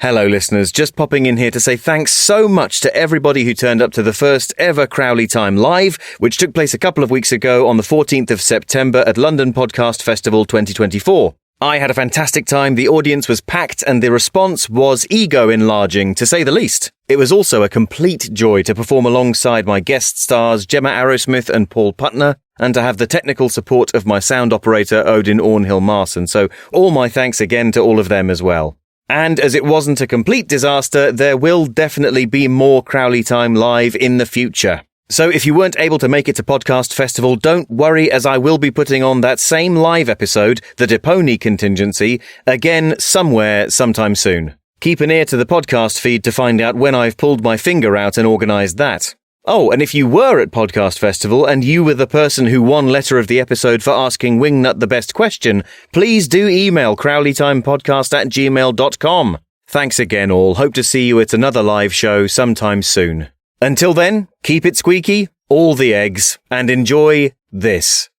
Hello listeners, just popping in here to say thanks so much to everybody who turned up to the first ever Crowley Time Live, which took place a couple of weeks ago on the 14th of September at London Podcast Festival 2024. I had a fantastic time, the audience was packed and the response was ego-enlarging, to say the least. It was also a complete joy to perform alongside my guest stars Gemma Arrowsmith and Paul Putner, and to have the technical support of my sound operator Odin Ornhill-Marson, so all my thanks again to all of them as well. And as it wasn't a complete disaster, there will definitely be more Crowley Time Live in the future. So if you weren't able to make it to Podcast Festival, don't worry, as I will be putting on that same live episode, the Depony Contingency, again somewhere sometime soon. Keep an ear to the podcast feed to find out when I've pulled my finger out and organised that. Oh, and if you were at Podcast Festival and you were the person who won letter of the episode for asking Wingnut the best question, please do email crowleytimepodcast@gmail.com. Thanks again all. Hope to see you at another live show sometime soon. Until then, keep it squeaky, all the eggs, and enjoy this.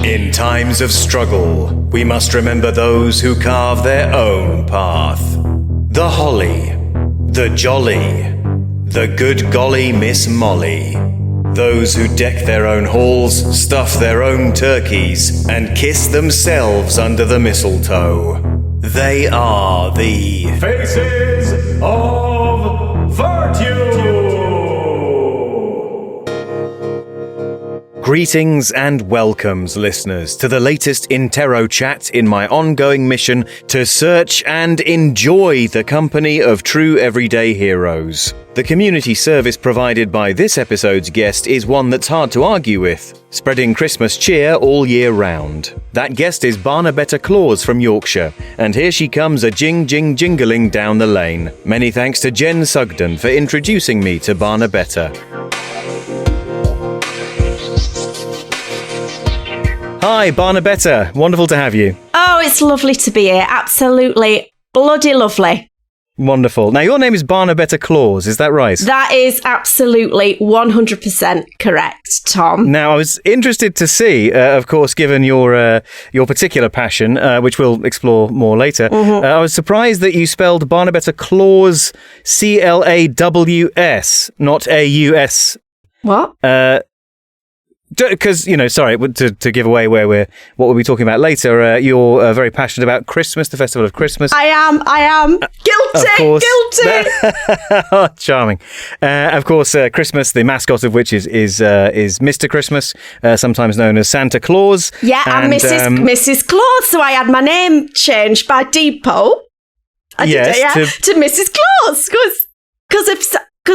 In times of struggle, we must remember those who carve their own path. The holly, the jolly, the good golly Miss Molly. Those who deck their own halls, stuff their own turkeys, and kiss themselves under the mistletoe. They are the Faces of Virtue! Greetings and welcomes, listeners, to the latest Intero chat in my ongoing mission to search and enjoy the company of true everyday heroes. The community service provided by this episode's guest is one that's hard to argue with, spreading Christmas cheer all year round. That guest is Barnabetta Claus from Yorkshire, and here she comes a jingling down the lane. Many thanks to Jen Sugden for introducing me to Barnabetta. Hi, Barnabetta. Wonderful to have you. Oh, it's lovely to be here. Absolutely bloody lovely. Wonderful. Now, your name is Barnabetta Claus, is that right? That is absolutely 100% correct, Tom. Now, I was interested to see, of course, given your particular passion, which we'll explore more later, I was surprised that you spelled Barnabetta Claus Claws, not A-U-S. What? Because, sorry, to give away what we'll be talking about later, you're very passionate about Christmas, the festival of Christmas. I am. Guilty! Of course. Guilty! Oh, charming. Of course, Christmas, the mascot of which is Mr. Christmas, sometimes known as Santa Claus. Yeah, and Mrs. Claus, so I had my name changed by default. To Mrs. Claus, because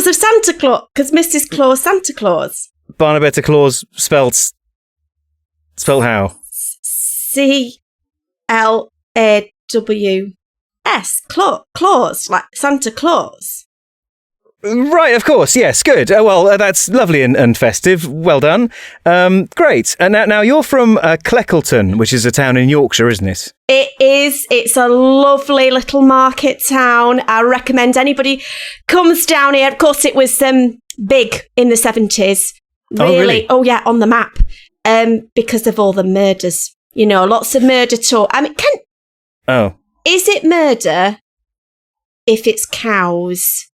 of Santa Claus, because Mrs. Claus, Santa Claus. Barnabetta Claus spelled how? C-L-A-W-S. Claus, like Santa Claus. Right, of course, yes, good. That's lovely and festive. Well done. Great. And now you're from Cleckleton, which is a town in Yorkshire, isn't it? It is. It's a lovely little market town. I recommend anybody comes down here. Of course, it was big in the 70s. Really? Oh, yeah, on the map. Because of all the murders. Lots of murder talk. I mean, is it murder if it's cows?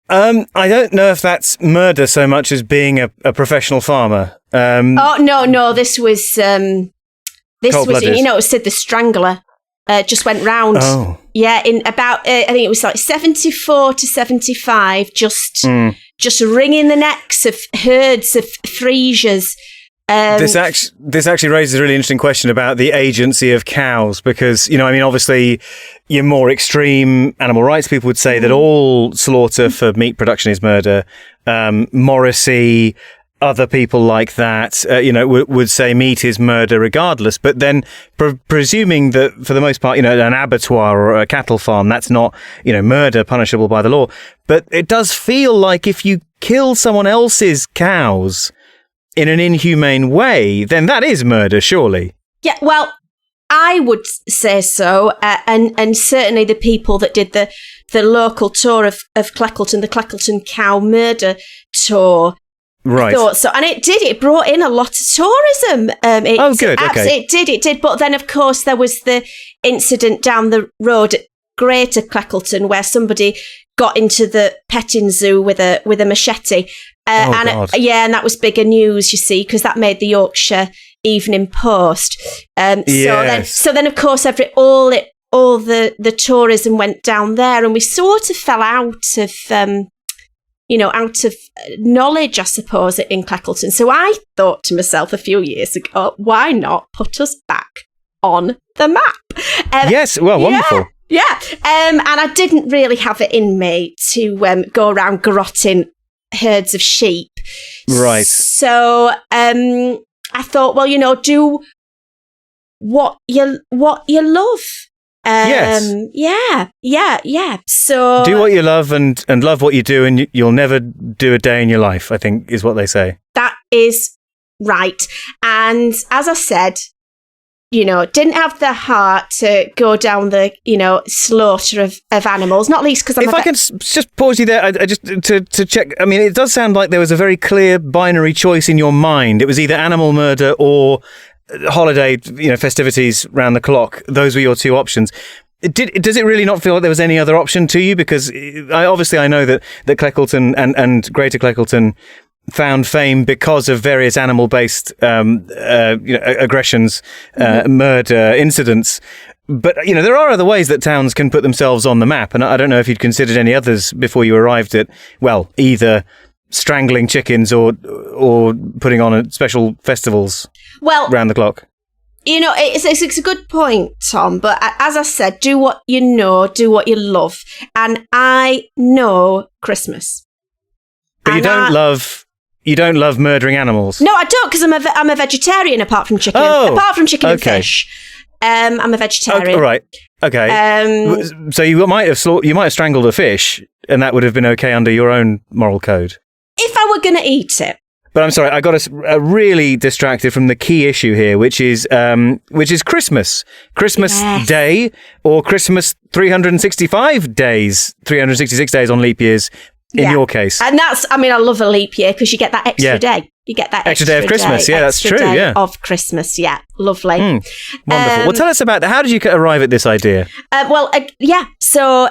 I don't know if that's murder so much as being a professiontional farmer. No, this was Sid the Strangler. Just went round. Oh. Yeah, in about, I think it was like 74 to 75, just wringing the necks of herds of Fresias. This actually raises a really interesting question about the agency of cows, because, obviously your more extreme animal rights people would say that all slaughter for meat production is murder. Morrissey, other people like that, would say meat is murder regardless. But then presuming that for the most part, an abattoir or a cattle farm, that's not, murder punishable by the law. But it does feel like if you kill someone else's cows in an inhumane way, then that is murder, surely. Yeah, well, I would say so. And certainly the people that did the local tour of Cleckleton, the Cleckleton Cow Murder Tour, Right. I thought so. And it did. It brought in a lot of tourism. Good. Okay. It did. But then, of course, there was the incident down the road at Greater Cleckleton where somebody got into the petting zoo with a machete. God. And that was bigger news, you see, because that made the Yorkshire Evening Post. So then, of course, all the tourism went down there, and we sort of fell out of knowledge, I suppose, in Cleckleton. So I thought to myself a few years ago, why not put us back on the map? Yes, well, wonderful. Yeah. And I didn't really have it in me to go around garrotting herds of sheep. Right. So I thought, well, do what you love. Yes. Yeah. So do what you love and love what you do, and you'll never do a day in your life, I think, is what they say. That is right. And as I said, didn't have the heart to go down the, slaughter of animals, not least because If I can just pause you there, I just to check. I mean, it does sound like there was a very clear binary choice in your mind. It was either animal murder or holiday, festivities round the clock. Those were your two options. Does it really not feel like there was any other option to you? Because I know that Cleckleton and Greater Cleckleton found fame because of various animal-based aggressions, murder incidents. But there are other ways that towns can put themselves on the map, and I don't know if you'd considered any others before you arrived at, well, either strangling chickens or putting on special festivals round the clock. It's a good point, Tom, but as I said, do what you know, do what you love. And I know Christmas. But you don't love murdering animals? No, I don't, because I'm a vegetarian apart from chicken. Apart from chicken and fish. I'm a vegetarian. Oh, right. Okay. So you might have strangled a fish, and that would have been okay under your own moral code. If I were going to eat it. But I'm sorry, I got us really distracted from the key issue here, which is Christmas. Christmas Day, or Christmas 365 days, 366 days on leap years, in your case. And I love a leap year because you get that extra day. You get that extra day of Christmas. Yeah, that's true. Yeah. Of Christmas. Yeah. Lovely. Wonderful. Well, tell us about that. How did you arrive at this idea? So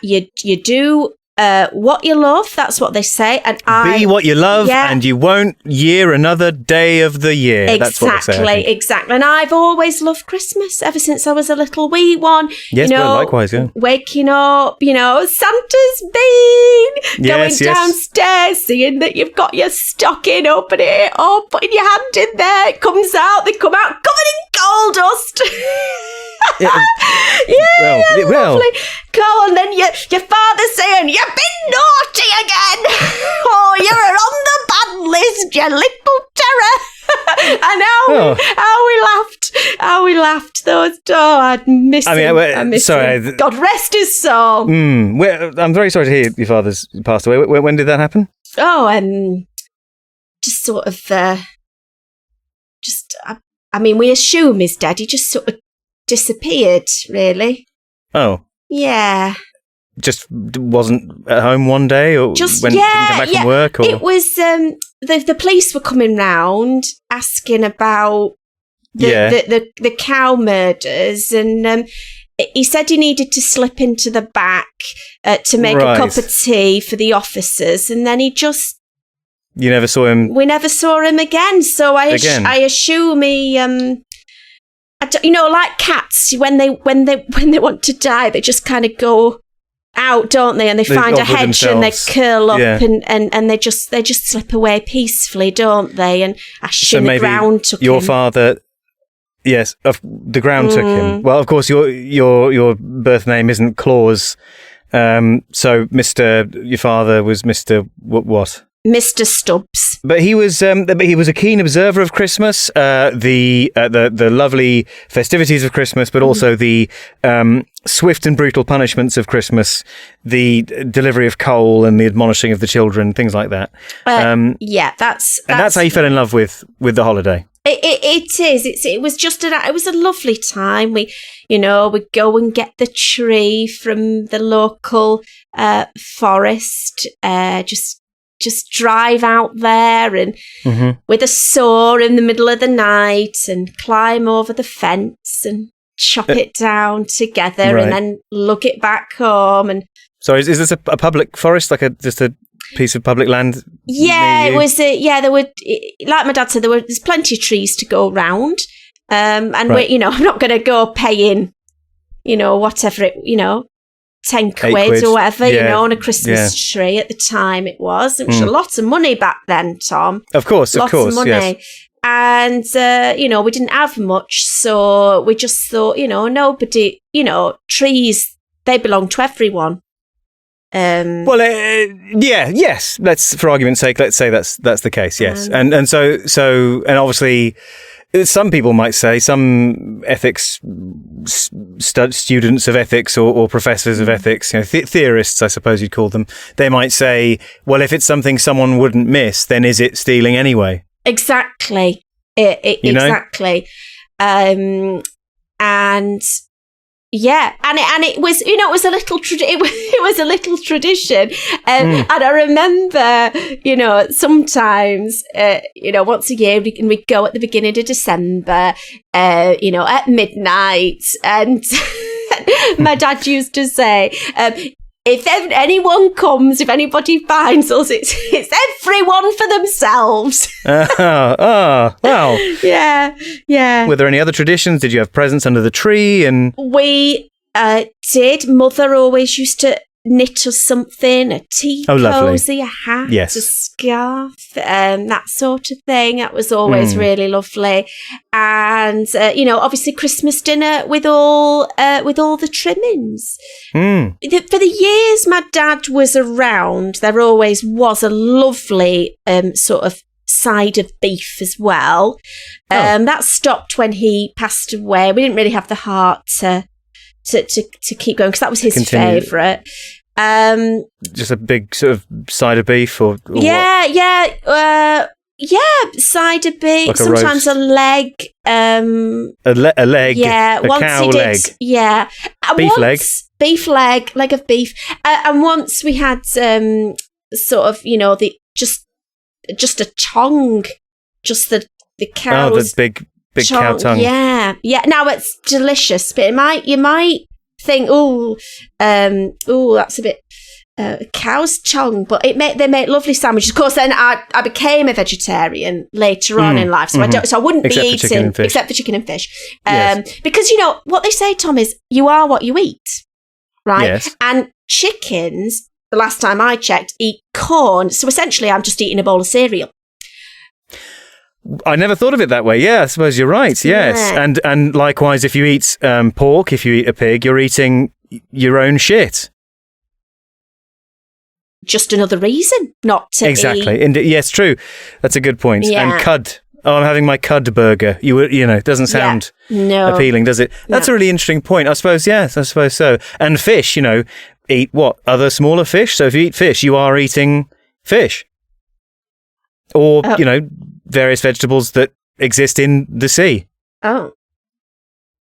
you do what you love, that's what they say. And be what you love, and you won't year another day of the year. Exactly, that's what they say, exactly. And I've always loved Christmas ever since I was a little wee one. Yes, likewise, yeah. Waking up, Santa's been going downstairs, seeing that you've got your stocking, opening it up, putting your hand in there, it comes out, they come out covered in gold dust. Lovely. Go on, then your father's saying, you've been naughty again. Oh, you're on the bad list, you little terror. And how we laughed. Those. Oh, I'd miss him. I miss him. God rest his soul. I'm very sorry to hear your father's passed away. When did that happen? Oh, just sort of. We assume he's dead. He just sort of disappeared, really. Oh. Yeah. Just wasn't at home one day, or when he came back from work? Or? It was the police were coming round asking about the cow murders, and he said he needed to slip into the back to make a cup of tea for the officers, and then he just. You never saw him. We never saw him again. So I assume he. Like cats, when they want to die, they just kind of go out, don't they? And they find a hedge and they curl up and they just slip away peacefully, don't they? And I assume the ground took your him. Father. Yes, the ground took him. Well, of course, your birth name isn't Claus, so your father was Mr. What? Mr. Stubbs. But he was a keen observer of Christmas, the lovely festivities of Christmas, but also the swift and brutal punishments of Christmas, the delivery of coal and the admonishing of the children, things like that. That's how you fell in love with the holiday. It is. It was just it was a lovely time. We go and get the tree from the local forest. Just just drive out there and with a saw in the middle of the night and climb over the fence and chop it down together and then lug it back home. And sorry, is this a public forest, like just a piece of public land? Yeah, it was. There were, like my dad said, there's plenty of trees to go round. And I'm not going to go paying, whatever 10 quid or whatever, on a Christmas tree at the time it was. It was a lot of money back then, Tom. Of course, lots of money. Yes. And, we didn't have much, so we just thought, nobody, trees, they belong to everyone. Yes. Let's, for argument's sake, let's say that's the case. Yes, and so obviously, some people might say, some ethics students of ethics or professors of ethics, theorists, I suppose you'd call them. They might say, well, if it's something someone wouldn't miss, then is it stealing anyway? Exactly. Exactly. And yeah, and it was, it was a little it was a little tradition, and I remember, sometimes, once a year we'd go at the beginning of December, at midnight, and my dad used to say, if anyone comes, if anybody finds us, it's everyone for themselves. Wow. Yeah. Were there any other traditions? Did you have presents under the tree? And we did. Mother always used to knit us something, a tea cozy, a hat, a scarf, that sort of thing. That was always really lovely. And obviously Christmas dinner with all the trimmings. For the years my dad was around, there always was a lovely sort of side of beef as well. That stopped when he passed away. We didn't really have the heart to keep going because that was his favourite. Just a big sort of side of beef, or side of beef. Like sometimes a leg. A leg. Yeah, a once cow he did. Leg. Yeah, beef leg of beef. And once we had sort of the just a tongue, just the cow's the big cow tongue. Yeah. Now it's delicious, but you might think, that's a bit cow's tongue, but they make lovely sandwiches. Of course, then I became a vegetarian later on in life, so I wouldn't be eating except for chicken and fish. Because what they say, Tom, is you are what you eat, right? Yes. And chickens, the last time I checked, eat corn, so essentially I'm just eating a bowl of cereal. I never thought of it that way. Yeah, I suppose you're right. Yes. Yeah. And likewise, if you eat pork, if you eat a pig, you're eating your own shit. Just another reason not to exactly. eat. Yes, true. That's a good point. Yeah. And cud. Oh, I'm having my cud burger. It doesn't sound appealing, does it? That's a really interesting point. I suppose, yes, I suppose so. And fish, eat what? Other smaller fish? So if you eat fish, you are eating fish. Or, various vegetables that exist in the sea. Oh.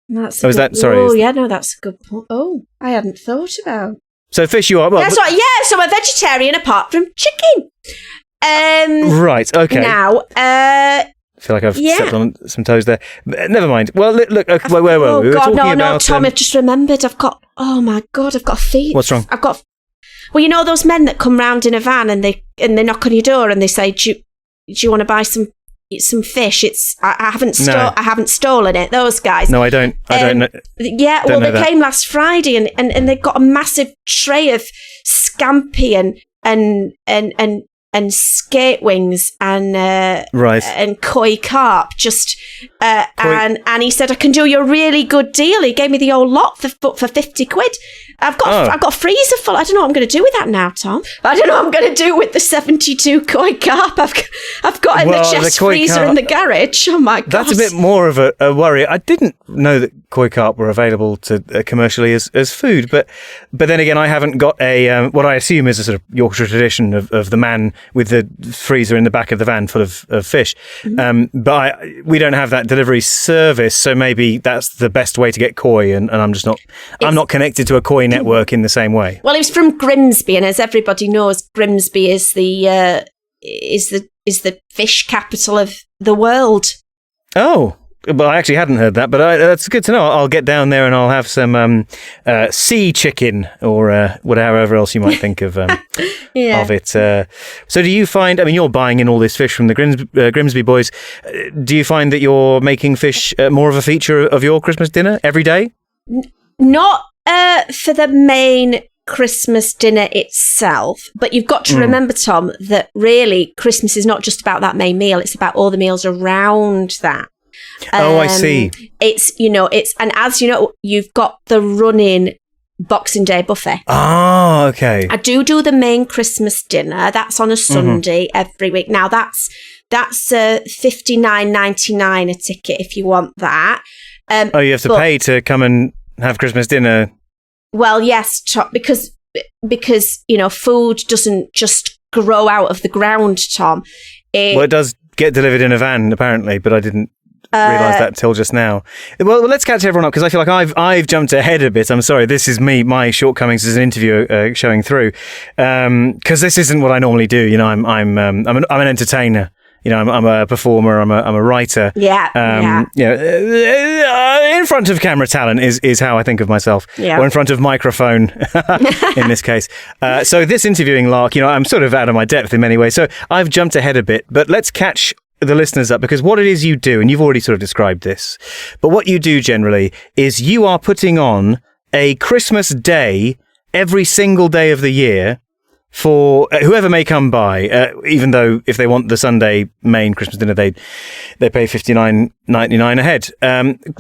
That's that's a good point. Oh, I hadn't thought about. So fish you are. Well, that's right. Yeah, so I'm a vegetarian apart from chicken. Right, okay. Now, I feel like I've stepped on some toes there. Never mind. Well, look, okay, where were we? We were talking about... Tom, I've just remembered. I've got a feet. What's wrong? Well, those men that come round in a van and they knock on your door and they say, do you want to buy some fish? I haven't stolen it. Those guys. No, I don't. I don't know. Yeah, they came last Friday and they got a massive tray of scampi and skate wings and koi carp. And he said, I can do you a really good deal. He gave me the old lot for 50 quid. I've got a freezer full. I don't know what I'm going to do with that now, Tom. I don't know what I'm going to do with the 72 koi carp I've got in the chest freezer in the garage. Oh my god, that's a bit more of a worry. I didn't know that koi carp were available to commercially as food, but then again, I haven't got a what I assume is a sort of Yorkshire tradition of the man with the freezer in the back of the van full of fish. But we don't have that delivery service, so maybe that's the best way to get koi, and I'm just not. I'm not connected to a koi network in the same way. Well, he was from Grimsby, and as everybody knows, Grimsby is the fish capital of the world. Oh, but I actually hadn't heard that, but that's good to know. I'll get down there and I'll have some sea chicken or whatever else you might think of of it. So do you find, I mean, you're buying in all this fish from the Grimsby boys. Do you find that you're making fish more of a feature of your Christmas dinner every day? Not for the main Christmas dinner itself, but you've got to remember, Tom, that really Christmas is not just about that main meal. It's about all the meals around that. I see. It's, and as you know, you've got the running Boxing Day buffet. Oh, okay. I do the main Christmas dinner. That's on a Sunday every week. Now that's $59.99 a ticket if you want that. You have to pay to come and have Christmas dinner. Well, yes, because food doesn't just grow out of the ground, Tom. It does get delivered in a van, apparently, but I didn't realise that till just now. Well, let's catch everyone up, because I feel like I've jumped ahead a bit. I'm sorry, this is my shortcomings as an interviewer showing through, because this isn't what I normally do. I'm an entertainer. I'm a performer. I'm a writer. Yeah. In front of camera talent is how I think of myself. Yeah. Or in front of microphone, in this case. So this interviewing lark, I'm sort of out of my depth in many ways. So I've jumped ahead a bit, but let's catch the listeners up, because what it is you do, and you've already sort of described this, but what you do generally is you are putting on a Christmas day every single day of the year for whoever may come by, even though if they want the Sunday main Christmas dinner, they pay $59.99 ahead.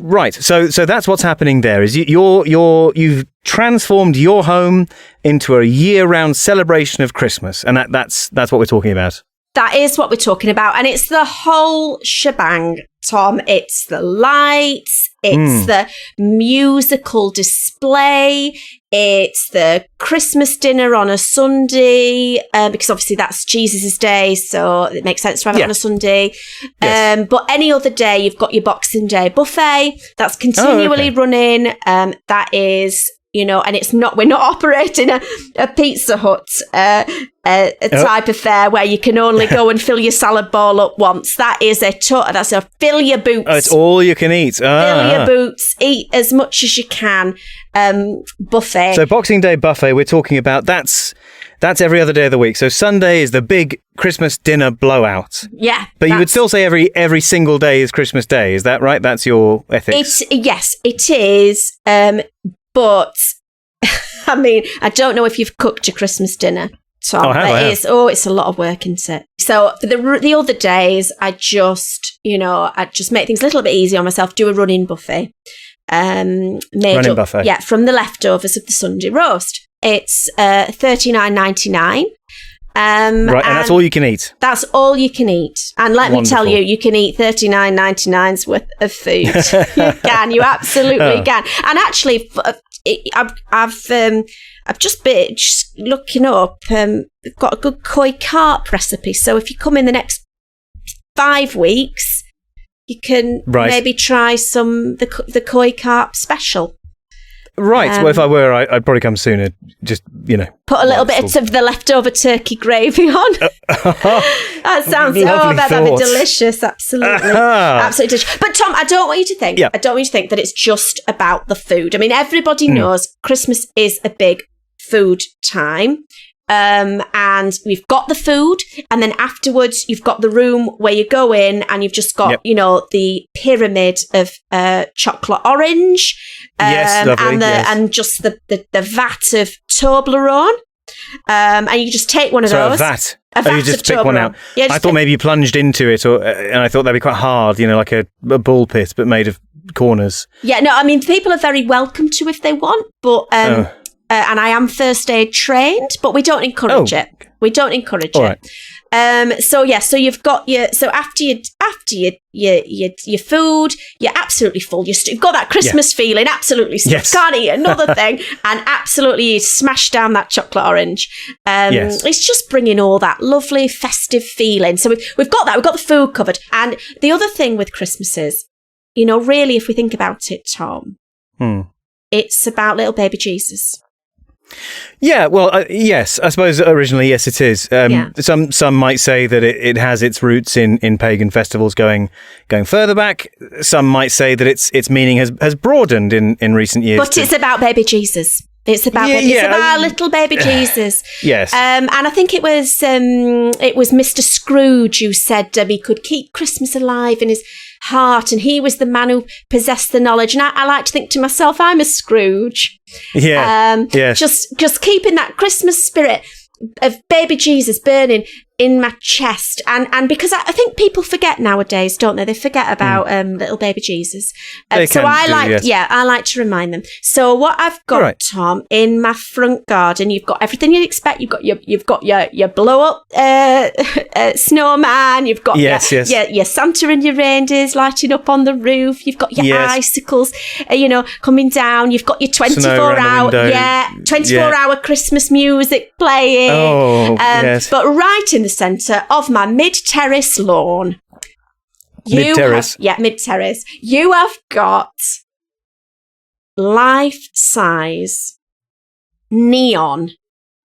Right. So that's what's happening there. Is you've transformed your home into a year-round celebration of Christmas, and that's what we're talking about. That is what we're talking about, and it's the whole shebang, Tom. It's the lights, it's the musical display, it's the Christmas dinner on a Sunday, because obviously that's Jesus' day, so it makes sense to have it on a Sunday. Yes. But any other day, you've got your Boxing Day buffet that's continually running. That is, and we're not operating a Pizza Hut, a type of fare where you can only go and fill your salad bowl up once. That's a fill your boots. Oh, it's all you can eat. Fill your boots, eat as much as you can, buffet. So Boxing Day buffet, we're talking about, that's every other day of the week. So Sunday is the big Christmas dinner blowout. Yeah. But you would still say every single day is Christmas Day. Is that right? That's your ethics? Yes, it is. But I mean, I don't know if you've cooked a Christmas dinner, Tom. I have. It's a lot of work, isn't it? So for the other days, I just make things a little bit easier on myself. Do a running buffet. Buffet. Yeah, from the leftovers of the Sunday roast. It's $39.99. Right, and that's all you can eat. That's all you can eat. And let me tell you can eat $39.99's worth of food. You can. You absolutely can. And actually, I've just been looking up. We've got a good koi carp recipe. So if you come in the next 5 weeks, you can maybe try the koi carp special. Right. Well, if I were, I'd probably come sooner. Just, put a little bit of the leftover turkey gravy on. That sounds that'd be delicious. Absolutely, absolutely delicious. But Tom, I don't want you to think. I don't want you to think that it's just about the food. I mean, everybody knows Christmas is a big food time. And we've got the food, and then afterwards you've got the room where you go in and you've just got, the pyramid of chocolate orange, lovely, and just the vat of Toblerone. And you just take one of those. A vat. You just pick one out. Yeah, I thought maybe you plunged into it, and I thought that'd be quite hard, like a ball pit, but made of corners. Yeah, no, I mean, people are very welcome to if they want, but and I am first aid trained, but we don't encourage it. We don't encourage it. Right. So you've got after your food, you're absolutely full. You've got that Christmas feeling, absolutely stuffed. Yes. Can't eat another thing, and absolutely smash down that chocolate orange. It's just bringing all that lovely festive feeling. So we've got that. We've got the food covered. And the other thing with Christmas is, really, if we think about it, Tom, it's about little baby Jesus. Yeah, well, yes, I suppose originally, yes, it is. Some might say that it has its roots in pagan festivals going further back. Some might say that its meaning has broadened in recent years. But it's about baby Jesus. It's about little baby Jesus. Yes. And I think it was Mr. Scrooge who said he could keep Christmas alive in his heart, and he was the man who possessed the knowledge. And I like to think to myself, I'm a Scrooge. Yeah. Yes. Just keeping that Christmas spirit of baby Jesus burning in my chest, and because I think people forget nowadays, don't they? They forget about little baby Jesus. So I like to remind them. So what I've got, Tom, in my front garden, you've got everything you'd expect. You've got your blow up snowman. You've got your Santa and your reindeers lighting up on the roof. You've got your icicles, coming down. You've got your 24-hour Christmas music playing. Oh, yes. But right in the centre of my mid-terrace lawn. Mid-terrace? Mid-terrace. You have got life-size neon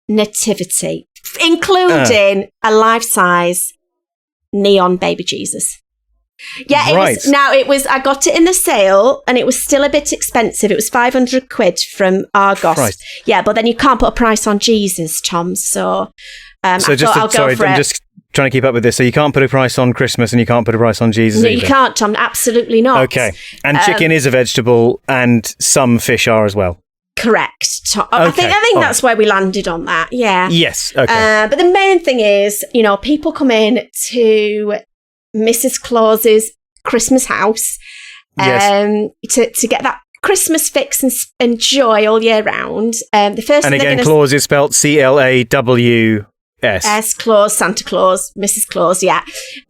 nativity, including a life-size neon baby Jesus. Yeah, it was, I got it in the sale and it was still a bit expensive. It was 500 quid from Argos. Christ. Yeah, but then you can't put a price on Jesus, Tom, so... I'm just trying to keep up with this. So you can't put a price on Christmas and you can't put a price on Jesus No, either. you can't, Tom. Absolutely not. Okay. And chicken is a vegetable and some fish are as well. Correct, Tom. Okay. I think that's where we landed on that. Yeah. Yes. Okay. But the main thing is, people come in to Mrs. Claus's Christmas house to get that Christmas fix and joy all year round. The first and again, Claus is spelt CLAWS. Claus, Santa Claus, Mrs. Claus, yeah.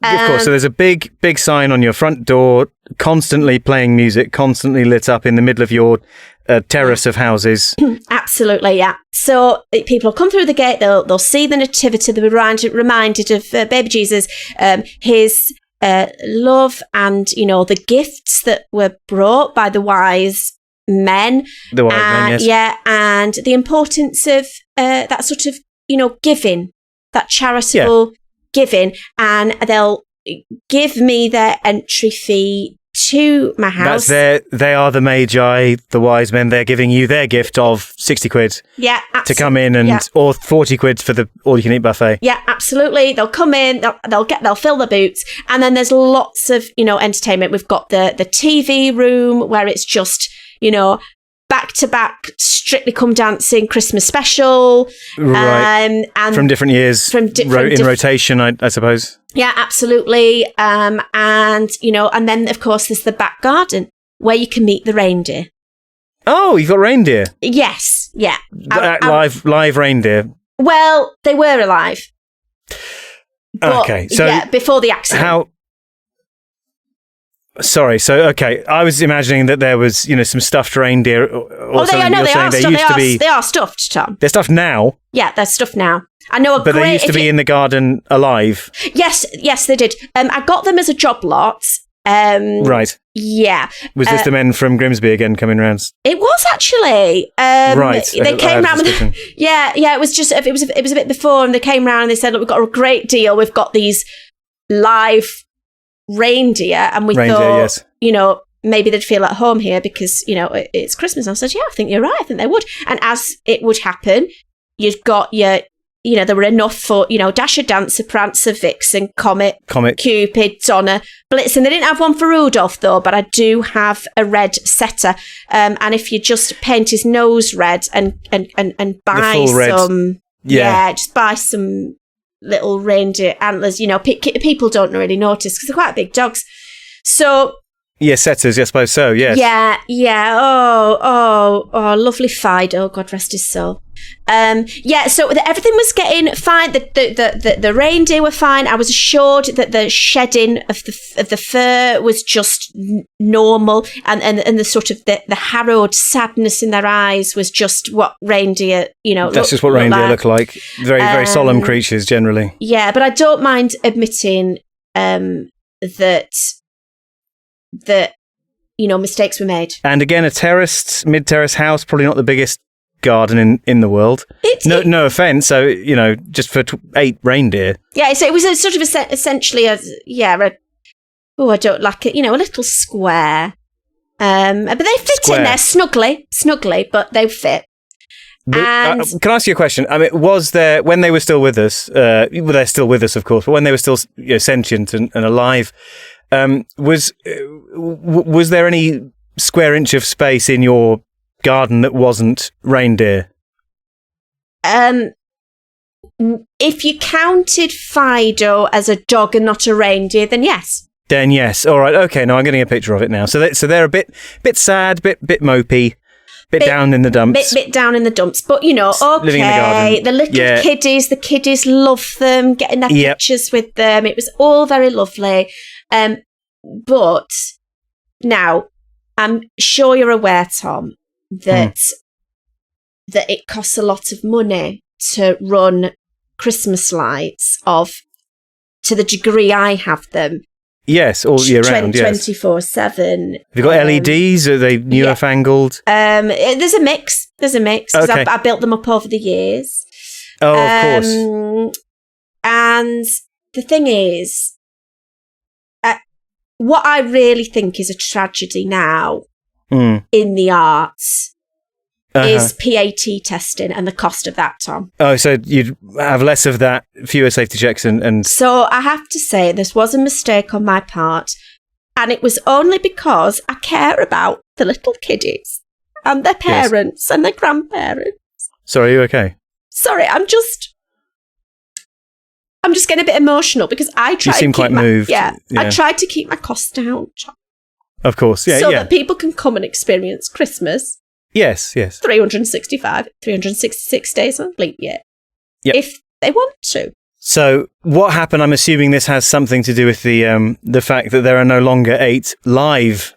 Of course, so there's a big sign on your front door, constantly playing music, constantly lit up in the middle of your terrace of houses. Absolutely, yeah. So people come through the gate, they'll see the nativity, they'll be reminded of baby Jesus, his love and, the gifts that were brought by the wise men. The wise men, yes. Yeah, and the importance of that sort of, giving, that charitable giving, and they'll give me their entry fee to my house. They are the magi, the wise men. They're giving you their gift of 60 quid. Yeah, absolutely. To come in or 40 quid for the all-you-can-eat buffet. Yeah, absolutely. They'll come in, they'll fill the boots, and then there's lots of entertainment. We've got the TV room where it's just back-to-back Strictly Come Dancing Christmas special. Right. And from different years, in rotation, I suppose. Yeah, absolutely. And then, of course, there's the back garden where you can meet the reindeer. Oh, you've got reindeer? Yes, yeah. Live reindeer? Well, they were alive. Okay, so... Yeah, before the accident. Sorry, so, okay, I was imagining that there was, some stuffed reindeer or something. They are stuffed, Tom. They're stuffed now? Yeah, they're stuffed now. I know But they used to be in the garden alive? Yes, they did. I got them as a job lot. Right. Yeah. Was this the men from Grimsby again coming around? It was actually. Right. They came round. It was just. It was a bit before, and they came round and they said, "Look, we've got a great deal. We've got these live reindeer," and we thought, maybe they'd feel at home here because it's Christmas. And I said, "Yeah, I think you're right. I think they would." And as it would happen, you've got your. There were enough for, Dasher, Dancer, Prancer, Vixen, Comet, Cupid, Donner, Blitzen. They didn't have one for Rudolph, though, but I do have a red setter. And if you just paint his nose red and buy some... Yeah, just buy some little reindeer antlers. People don't really notice because they're quite big dogs. So... Yeah, setters, I suppose so, yes. Yeah. Oh, lovely Fido, God rest his soul. So everything was getting fine. The reindeer were fine. I was assured that the shedding of the fur was just normal, and the sort of the harrowed sadness in their eyes was just what reindeer, That's just what reindeer look like. Very, very solemn creatures generally. Yeah, but I don't mind admitting that mistakes were made. And again, a mid-terrace house, probably not the biggest garden in the world. No offence. So, just for 8 reindeer. Yeah, so it was a sort of essentially I don't like it, a little square. But they fit in there snugly, but they fit. And can I ask you a question? I mean, was there, when they were still with us, they're still with us, of course, but when they were still sentient and alive, was there any square inch of space in your garden that wasn't reindeer? If you counted Fido as a dog and not a reindeer, then yes. Then yes. All right. Okay. Now I'm getting a picture of it now. So they're a bit sad, bit mopey, bit down in the dumps. Bit down in the dumps. But okay, living in the garden. The little kiddies, the kiddies love them. Getting their pictures with them. It was all very lovely. But now I'm sure you're aware, Tom, that it costs a lot of money to run Christmas lights to the degree I have them. Yes, all year round, yes. 24/7. Have you got LEDs? Are they newfangled? There's a mix. Because okay. I built them up over the years. Oh, of course. And the thing is, what I really think is a tragedy now in the arts is PAT testing and the cost of that, Tom. Oh, so you'd have less of that, fewer safety checks and... So I have to say this was a mistake on my part, and it was only because I care about the little kiddies and their parents and their grandparents. Sorry, are you okay? Sorry, I'm just getting a bit emotional because I tried. You seem quite moved. Yeah, I tried to keep my costs down. Of course, yeah, so that people can come and experience Christmas. Yes. 366 days on bleep year. Yep. If they want to. So what happened? I'm assuming this has something to do with the fact that there are no longer 8 live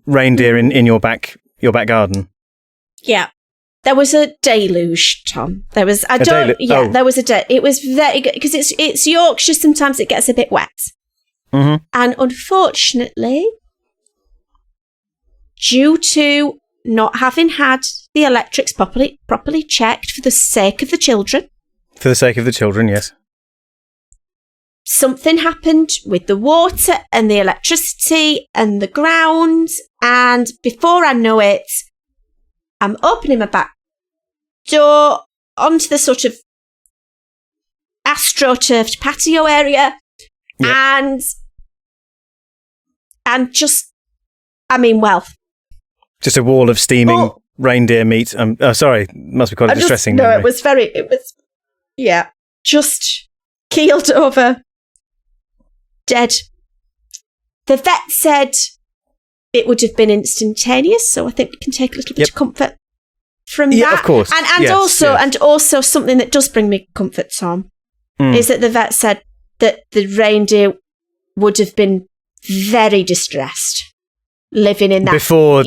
reindeer in your back garden. Yeah. There was a deluge, Tom. There was there was a it was very good because it's Yorkshire, sometimes it gets a bit wet. Mm-hmm. And unfortunately, due to not having had the electrics properly checked for the sake of the children. For the sake of the children, yes. Something happened with the water and the electricity and the ground, and before I know it, I'm opening my back door onto the sort of astroturfed patio area, and just, just a wall of steaming reindeer meat. Sorry, must be quite a distressing memory. It was just keeled over, dead. The vet said it would have been instantaneous, so I think we can take a little bit of comfort from that. Of course. And also something that does bring me comfort, Tom, is that the vet said that the reindeer would have been very distressed living in that before.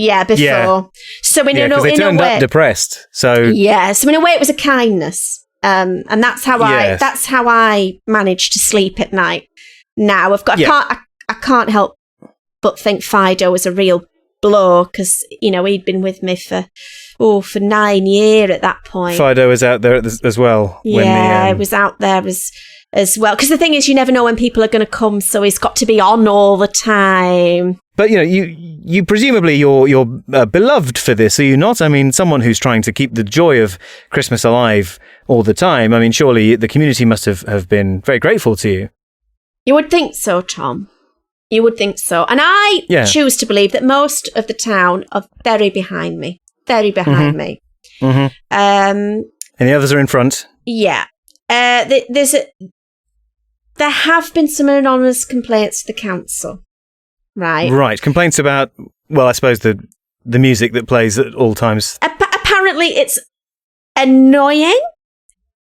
So in a way, turned up depressed. So in a way, it was a kindness, and that's how I managed to sleep at night. Now I can't help but think Fido was a real blow because he'd been with me for 9 years at that point. Fido was out there as well. It was out there as well. Because the thing is, you never know when people are going to come, so he's got to be on all the time. But you presumably you're beloved for this, are you not? I mean, someone who's trying to keep the joy of Christmas alive all the time. I mean, surely the community must have been very grateful to you. You would think so, Tom. You would think so. And I choose to believe that most of the town are very behind me. Very behind me. Mm-hmm. And the others are in front. Yeah. There have been some anonymous complaints to the council. Right. Complaints about, well, I suppose the music that plays at all times. Apparently it's annoying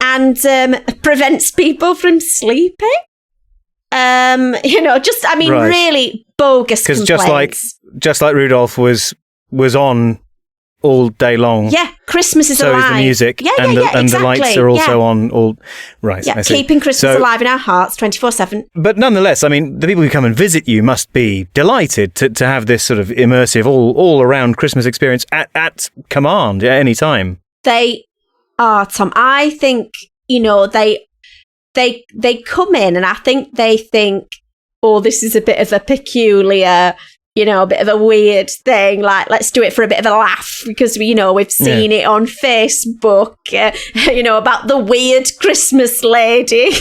and prevents people from sleeping. Really bogus complaints. Because just like Rudolph was on all day long. Yeah, Christmas is alive. So is the music. And the lights are also on all... Right, yeah, keeping Christmas alive in our hearts 24/7. But nonetheless, I mean, the people who come and visit you must be delighted to have this sort of immersive, all-around Christmas experience at command at any time. They are, Tom. I think, they come in and I think they think, oh, this is a bit of a peculiar, a bit of a weird thing. Like, let's do it for a bit of a laugh because we've seen it on Facebook, about the weird Christmas lady,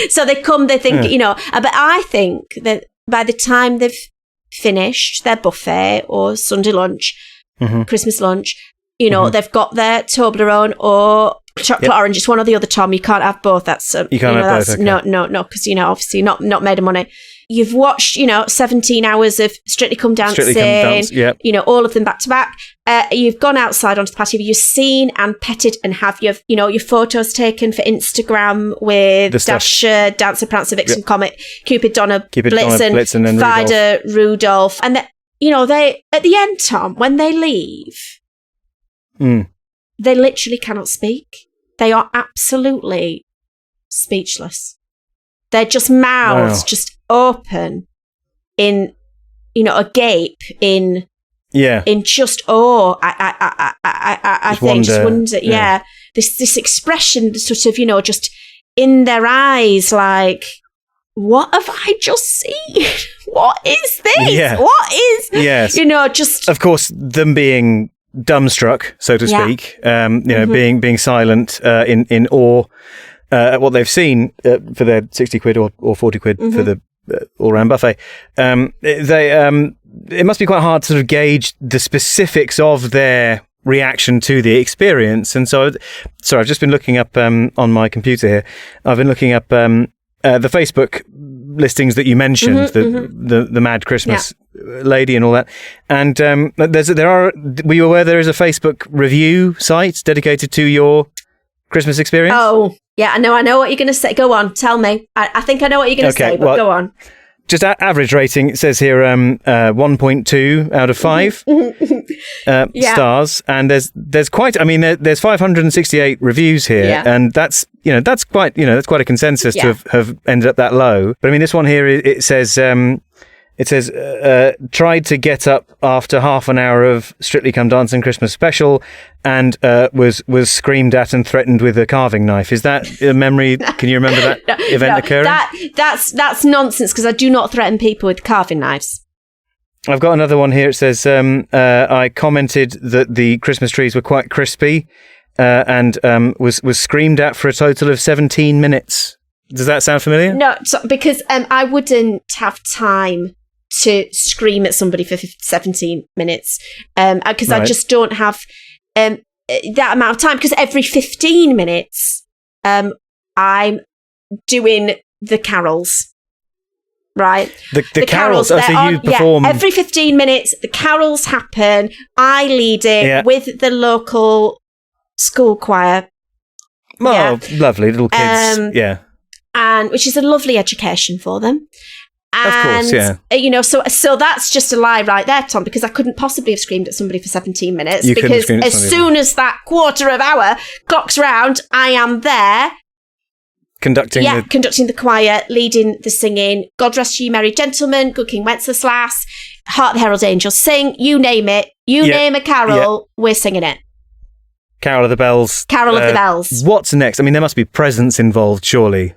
So they come, they think, but I think that by the time they've finished their buffet or Sunday lunch, Christmas lunch, they've got their Toblerone or chocolate orange. It's one or the other, Tom. You can't have both. That's you can't have both. Okay. No, because obviously not made of money. You've watched 17 hours of Strictly Come Dancing. All of them back to back. You've gone outside onto the patio. You've seen and petted and have your photos taken for Instagram with Dasher, Dancer, Prancer, Vixen, Comet, Cupid, Donna, Blitzen, and Vida, Rudolph, and they at the end, Tom, when they leave, they literally cannot speak. They are absolutely speechless. They're just mouths just open in, agape in just awe. I think just wonder. Yeah. This expression sort of, just in their eyes, like, what have I just seen? What is this? Yeah. What is, just... Of course, them being dumbstruck, so to speak, being silent in awe at what they've seen for their 60 quid or 40 quid for the all-round buffet. It must be quite hard to sort of gauge the specifics of their reaction to the experience. And so, I've just been looking up on my computer here. I've been looking up the Facebook listings that you mentioned, the Mad Christmas lady and all that. And were you aware there is a Facebook review site dedicated to your Christmas experience? Oh, yeah, I know what you're going to say. Go on, tell me. I think I know what you're going to say, but go on. Just average rating, it says here 1.2 out of 5 stars, and there's quite. I mean, there's 568 reviews here, and that's quite a consensus to have ended up that low. But I mean, this one here it says tried to get up after half an hour of Strictly Come Dancing Christmas special, and was screamed at and threatened with a carving knife. Is that a memory? Can you remember that event occurring? That's nonsense, because I do not threaten people with carving knives. I've got another one here. It says I commented that the Christmas trees were quite crispy, and was screamed at for a total of 17 minutes. Does that sound familiar? No, because I wouldn't have time to scream at somebody for 17 minutes because I just don't have that amount of time, because every 15 minutes I'm doing the carols, right? The carols, so you perform... Yeah, every 15 minutes the carols happen. I lead it with the local school choir. Oh, lovely little kids, and which is a lovely education for them. And, of course, yeah. So that's just a lie right there, Tom, because I couldn't possibly have screamed at somebody for 17 minutes. You because as soon as that quarter of hour clocks round, I am there. Conducting the choir, leading the singing. God Rest Ye Merry Gentlemen, Good King Wenceslas, Hark the Herald Angels Sing, you name it. Name a carol, we're singing it. Carol of the Bells. Carol of the Bells. What's next? I mean, there must be presents involved, surely.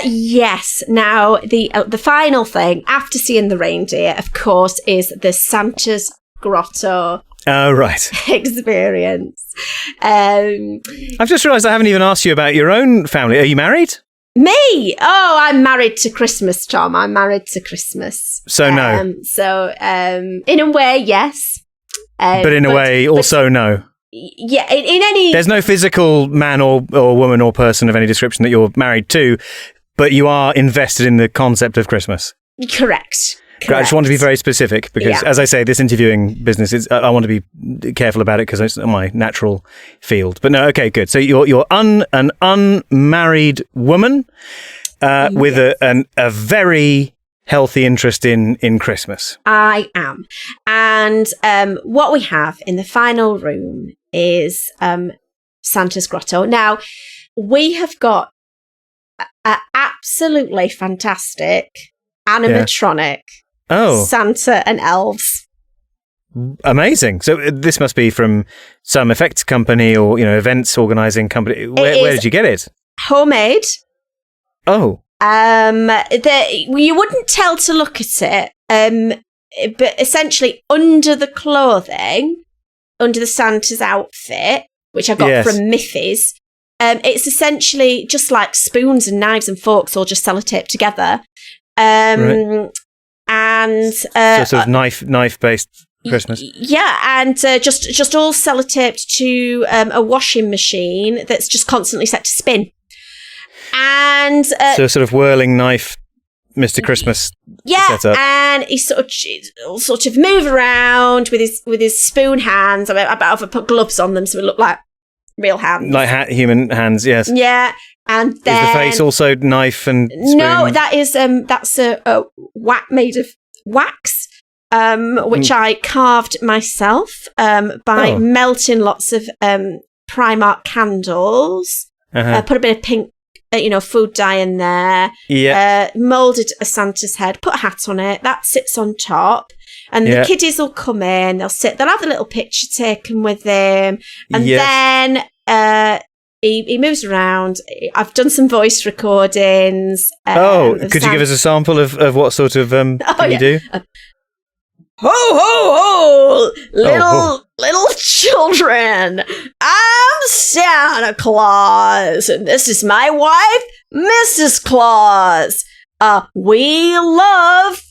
Yes. Now, the final thing, after seeing the reindeer, of course, is the Santa's Grotto. Oh, right. Experience. I've just realised I haven't even asked you about your own family. Are you married? Me? Oh, I'm married to Christmas, Tom. I'm married to Christmas. So no. In a way, yes. But in a way, also no. Yeah, in any... There's no physical man or woman or person of any description that you're married to, but you are invested in the concept of Christmas. Correct. I just want to be very specific because, as I say, this interviewing business, I want to be careful about it because it's my natural field. But no, okay, good. So you're an unmarried woman with a very healthy interest in Christmas. I am. And what we have in the final room is Santa's Grotto. Now, we have got an absolutely fantastic animatronic Santa and elves. Amazing. So this must be from some effects company or, events organising company. Where did you get it? Homemade. Oh. You wouldn't tell to look at it. But essentially under the clothing, under the Santa's outfit, which I got from Miffy's, it's essentially just like spoons and knives and forks all just sellotaped together. Right. And so sort of knife-based Christmas. Yeah, and just all sellotaped to a washing machine that's just constantly set to spin. And so sort of whirling knife, Mr. Christmas. Setup. And he sort of move around with his spoon hands. I bet I've put gloves on them so it looked like real hands, like human hands. Yes. Yeah, and then is the face also knife and spoon? No, that's a made of wax. Which I carved myself by melting lots of Primark candles. Put a bit of pink, food dye in there. Yeah. Moulded a Santa's head. Put a hat on it. That sits on top, and the kiddies will come in. They'll sit. They'll have a little picture taken with him, and then he moves around. I've done some voice recordings. Could you give us a sample of what sort of you do? Ho, ho, ho! Little children, I'm Santa Claus, and this is my wife, Mrs. Claus. We love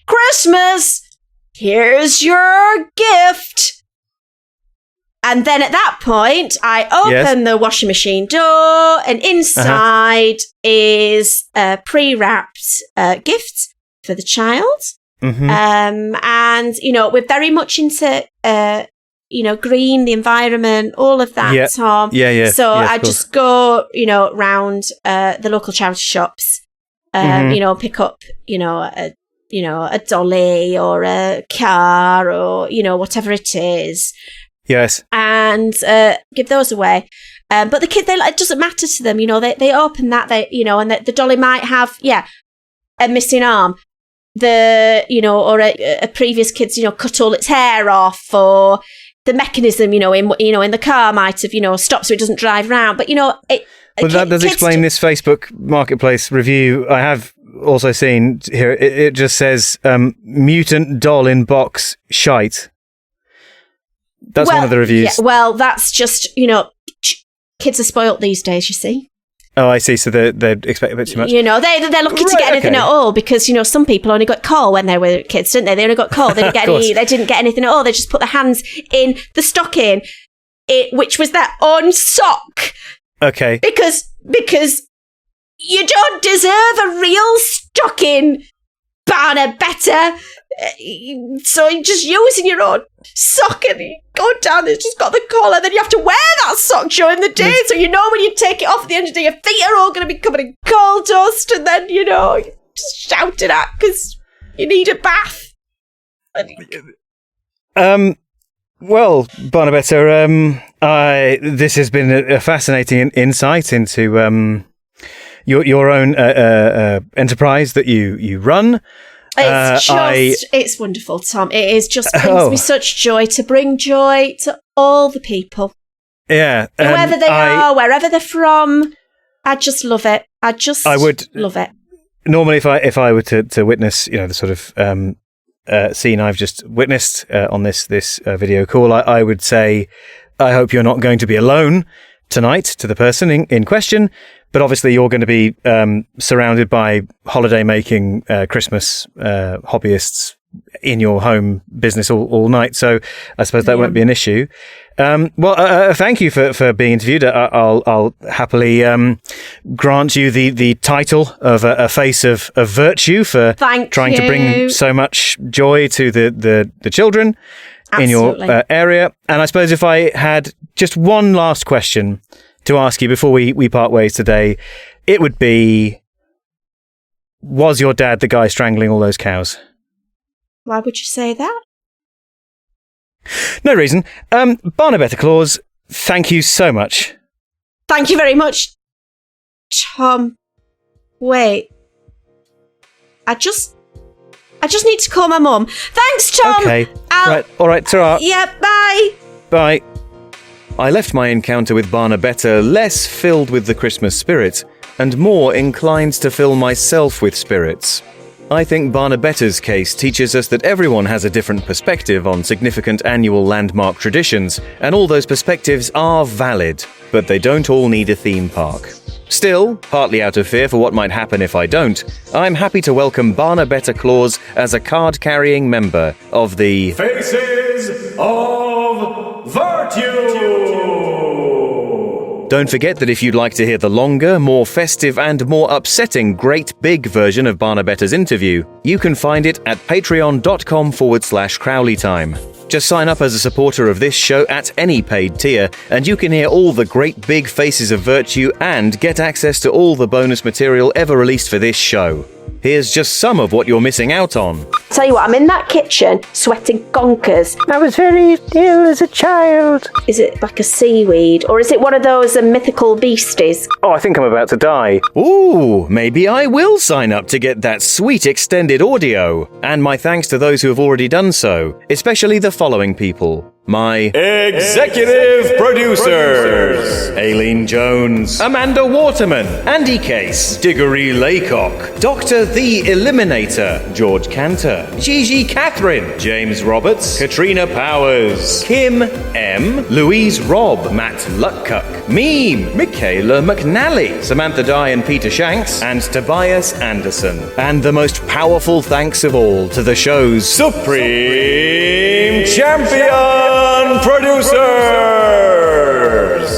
Christmas. Here's your gift. And then at that point, I open the washing machine door, and inside is a pre-wrapped gift for the child. Mm-hmm. And we're very much into green, the environment, all of that, Tom. Yeah. So I just go round the local charity shops, pick up a dolly or a car or whatever it is. Yes. And give those away. But the kid, it doesn't matter to them. They open that, and the dolly might have a missing arm. Or a previous kid's, cut all its hair off, or the mechanism, in the car might have, stopped so it doesn't drive around. But, that does explain this Facebook Marketplace review. I have also seen here, it just says, mutant doll in box shite. That's one of the reviews. Yeah, well, that's just, kids are spoilt these days, you see. Oh, I see. So they expect a bit too much. They're lucky to get anything at all because, some people only got coal when they were kids, didn't they? They only got coal. They didn't get anything at all. They just put their hands in the stocking, which was their own sock. Okay. Because you don't deserve a real stocking, Barner better. So you're just using your own sock and you go down, it's just got the collar, then you have to wear that sock during the day, so when you take it off at the end of the day, your feet are all going to be covered in coal dust, and then, you're just shouted at because you need a bath. Well, Barnabetta, this has been a fascinating insight into your own enterprise that you run. It's wonderful, Tom. It just brings me such joy to bring joy to all the people. Yeah. Whoever they are, wherever they're from. I just love it. I would love it. Normally, if I were to witness, the sort of scene I've just witnessed on this video call, I would say, I hope you're not going to be alone tonight to the person in question. But obviously, you're going to be surrounded by holiday-making Christmas hobbyists in your home business all night. So I suppose that won't be an issue. Thank you for being interviewed. I'll happily grant you the title of a face of virtue for trying to bring so much joy to the children in your area. And I suppose if I had just one last question to ask you before we part ways today, it would be, was your dad the guy strangling all those cows? Why would you say that? No reason. Barnabetta Claus, thank you so much. Thank you very much, Tom. Wait. I just need to call my mum. Thanks, Tom. Okay. Right, all right, ta-ra. Yeah, bye. Bye. I left my encounter with Barnabetta less filled with the Christmas spirit and more inclined to fill myself with spirits. I think Barnabetta's case teaches us that everyone has a different perspective on significant annual landmark traditions, and all those perspectives are valid, but they don't all need a theme park. Still, partly out of fear for what might happen if I don't, I'm happy to welcome Barnabetta Claus as a card-carrying member of the Faces of Virtue! Don't forget that if you'd like to hear the longer, more festive and more upsetting great big version of Barnabetta's interview, you can find it at patreon.com/Crowleytime. Just sign up as a supporter of this show at any paid tier, and you can hear all the great big Faces of Virtue and get access to all the bonus material ever released for this show. Here's just some of what you're missing out on. Tell you what, I'm in that kitchen sweating gonkers. I was very ill as a child. Is it like a seaweed, or is it one of those mythical beasties? Oh, I think I'm about to die. Ooh, maybe I will sign up to get that sweet extended audio. And my thanks to those who have already done so, especially the following people. My executive producers: Aileen Jones, Amanda Waterman, Andy Case, Diggory Laycock, Dr. The Eliminator, George Cantor, Gigi Catherine, James Roberts, Katrina Powers, Kim M, Louise Robb, Matt Luckcuck, Meme, Michaela McNally, Samantha Dye and Peter Shanks, and Tobias Anderson. And the most powerful thanks of all to the show's Supreme Champion producers!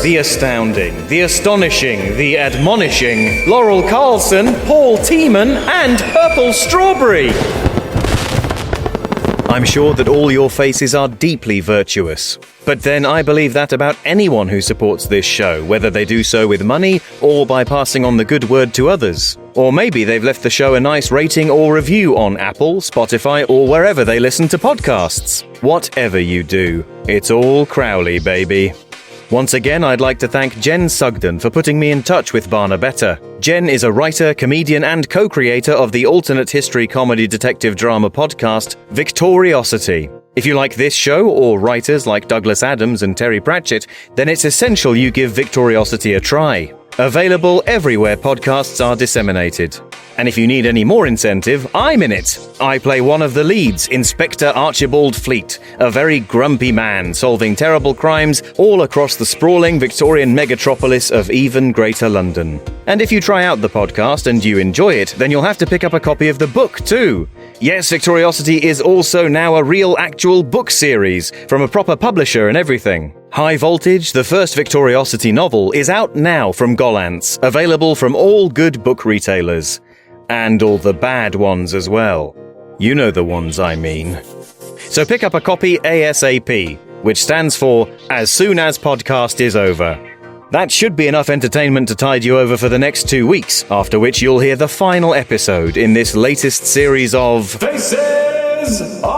The astounding, the astonishing, the admonishing Laurel Carlson, Paul Tiemann, and Purple Strawberry! I'm sure that all your faces are deeply virtuous. But then I believe that about anyone who supports this show, whether they do so with money or by passing on the good word to others. Or maybe they've left the show a nice rating or review on Apple, Spotify, or wherever they listen to podcasts. Whatever you do, it's all Crowley, baby. Once again, I'd like to thank Jen Sugden for putting me in touch with Barnabetta. Jen is a writer, comedian, and co-creator of the alternate history comedy detective drama podcast, Victoriosity. If you like this show, or writers like Douglas Adams and Terry Pratchett, then it's essential you give Victoriosity a try. Available everywhere podcasts are disseminated. And if you need any more incentive, I'm in it. I play one of the leads, Inspector Archibald Fleet, a very grumpy man solving terrible crimes all across the sprawling Victorian megatropolis of even Greater London. And if you try out the podcast and you enjoy it, then you'll have to pick up a copy of the book too. Yes, Victoriosity is also now a real actual book series, from a proper publisher and everything. High Voltage, the first Victoriosity novel, is out now from Gollancz, available from all good book retailers. And all the bad ones as well. You know the ones I mean. So pick up a copy ASAP, which stands for As Soon As Podcast Is Over. That should be enough entertainment to tide you over for the next 2 weeks, after which you'll hear the final episode in this latest series of Faces of